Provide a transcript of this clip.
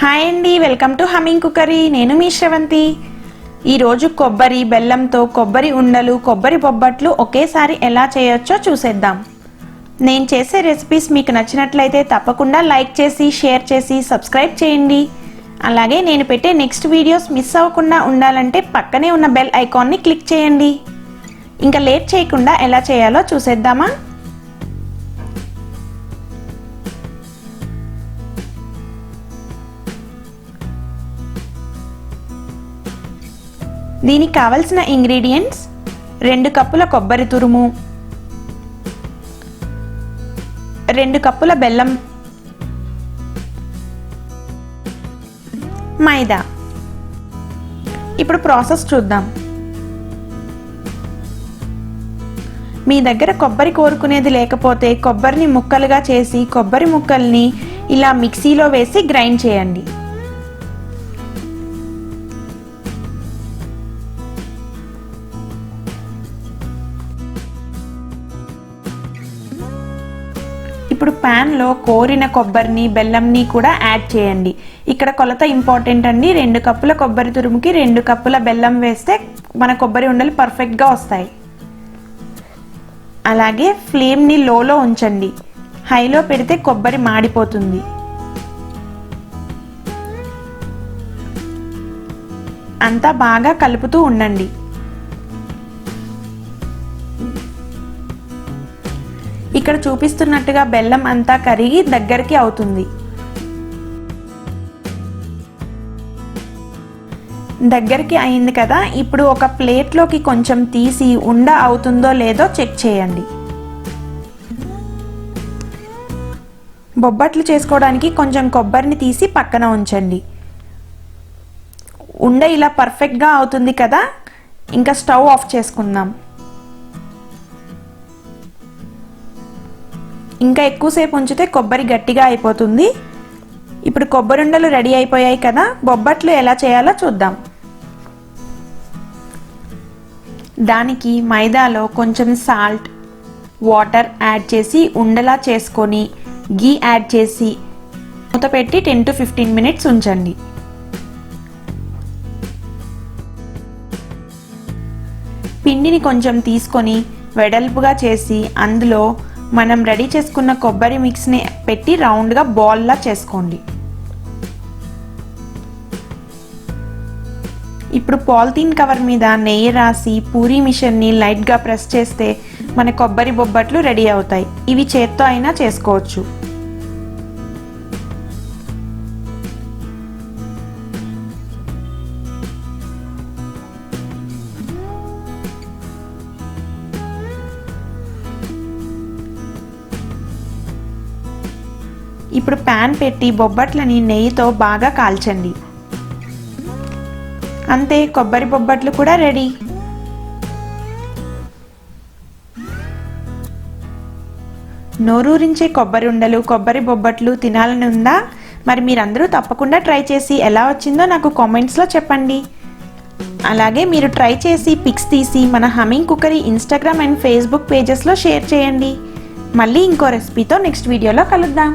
Hi అండి, welcome to humming cookery. నేను మీ శ్రవంతి. ఈరోజు కొబ్బరి బెల్లంతో కొబ్బరి ఉండలు, కొబ్బరి బొబ్బట్లు ఒకేసారి ఎలా చేయొచ్చో చూసేద్దాం. నేను చేసే రెసిపీస్ మీకు నచ్చినట్లయితే తప్పకుండా లైక్ చేసి, షేర్ చేసి, సబ్స్క్రైబ్ చేయండి. అలాగే నేను పెట్టే నెక్స్ట్ వీడియోస్ మిస్ అవ్వకుండా ఉండాలంటే పక్కనే ఉన్న బెల్ ఐకాన్ని క్లిక్ చేయండి. ఇంకా లేట్ చేయకుండా ఎలా చేయాలో చూసేద్దామా? దీనికి కావలసిన ఇంగ్రీడియంట్స్ 2 కప్పుల కొబ్బరి తురుము, 2 కప్పుల బెల్లం, మైదా. ఇప్పుడు ప్రాసెస్ చూద్దాం. మీ దగ్గర కొబ్బరి కోరుకునేది లేకపోతే కొబ్బరిని ముక్కలుగా చేసి కొబ్బరి ముక్కల్ని ఇలా మిక్సీలో వేసి గ్రైండ్ చేయండి. ఇప్పుడు ప్యాన్లో కోరిన కొబ్బరిని, బెల్లంని కూడా యాడ్ చేయండి. ఇక్కడ కొలత ఇంపార్టెంట్ అండి. 2 కప్పుల కొబ్బరి తురుముకి 2 కప్పుల బెల్లం వేస్తే మన కొబ్బరి ఉండలు పర్ఫెక్ట్గా వస్తాయి. అలాగే ఫ్లేమ్ని లోలో ఉంచండి. హైలో పెడితే కొబ్బరి మాడిపోతుంది. అంతా బాగా కలుపుతూ ఉండండి. ఇక్కడ చూపిస్తున్నట్టుగా బెల్లం అంతా కరిగి దగ్గరికి అవుతుంది. దగ్గరికి అయింది కదా. ఇప్పుడు ఒక ప్లేట్లోకి కొంచెం తీసి ఉండ అవుతుందో లేదో చెక్ చేయండి. బొబ్బట్లు చేసుకోవడానికి కొంచెం కొబ్బరిని తీసి పక్కన ఉంచండి. ఉండ ఇలా పర్ఫెక్ట్గా అవుతుంది కదా. ఇంకా స్టవ్ ఆఫ్ చేసుకుందాం. ఇంకా ఎక్కువసేపు ఉంచితే కొబ్బరి గట్టిగా అయిపోతుంది. ఇప్పుడు కొబ్బరి ఉండలు రెడీ అయిపోయాయి కదా. బొబ్బట్లు ఎలా చేయాలో చూద్దాం. దానికి మైదాలో కొంచెం సాల్ట్, వాటర్ యాడ్ చేసి ఉండలా చేసుకొని గీ యాడ్ చేసి మూత పెట్టి 10 to 15 minutes ఉంచండి. పిండిని కొంచెం తీసుకొని వెడల్పుగా చేసి అందులో మనం రెడీ చేసుకున్న కొబ్బరి మిక్స్ని పెట్టి రౌండ్గా బాల్లా చేసుకోండి. ఇప్పుడు పాలిథీన్ కవర్ మీద నెయ్యి రాసి పూరీ మిషన్ని లైట్గా ప్రెస్ చేస్తే మన కొబ్బరి బొబ్బట్లు రెడీ అవుతాయి. ఇవి చేత్తో అయినా చేసుకోవచ్చు. ఇప్పుడు ప్యాన్ పెట్టి బొబ్బట్లని నెయ్యితో బాగా కాల్చండి. అంతే, కొబ్బరి బొబ్బట్లు కూడా రెడీ. నోరూరించే కొబ్బరి ఉండలు, కొబ్బరి బొబ్బట్లు తినాలని ఉందా? మరి మీరందరూ తప్పకుండా ట్రై చేసి ఎలా వచ్చిందో నాకు కామెంట్స్లో చెప్పండి. అలాగే మీరు ట్రై చేసి పిక్స్ తీసి మన Humming Cookery Instagram and Facebook పేజెస్లో షేర్ చేయండి. మళ్ళీ ఇంకో రెసిపీతో నెక్స్ట్ వీడియోలో కలుద్దాం.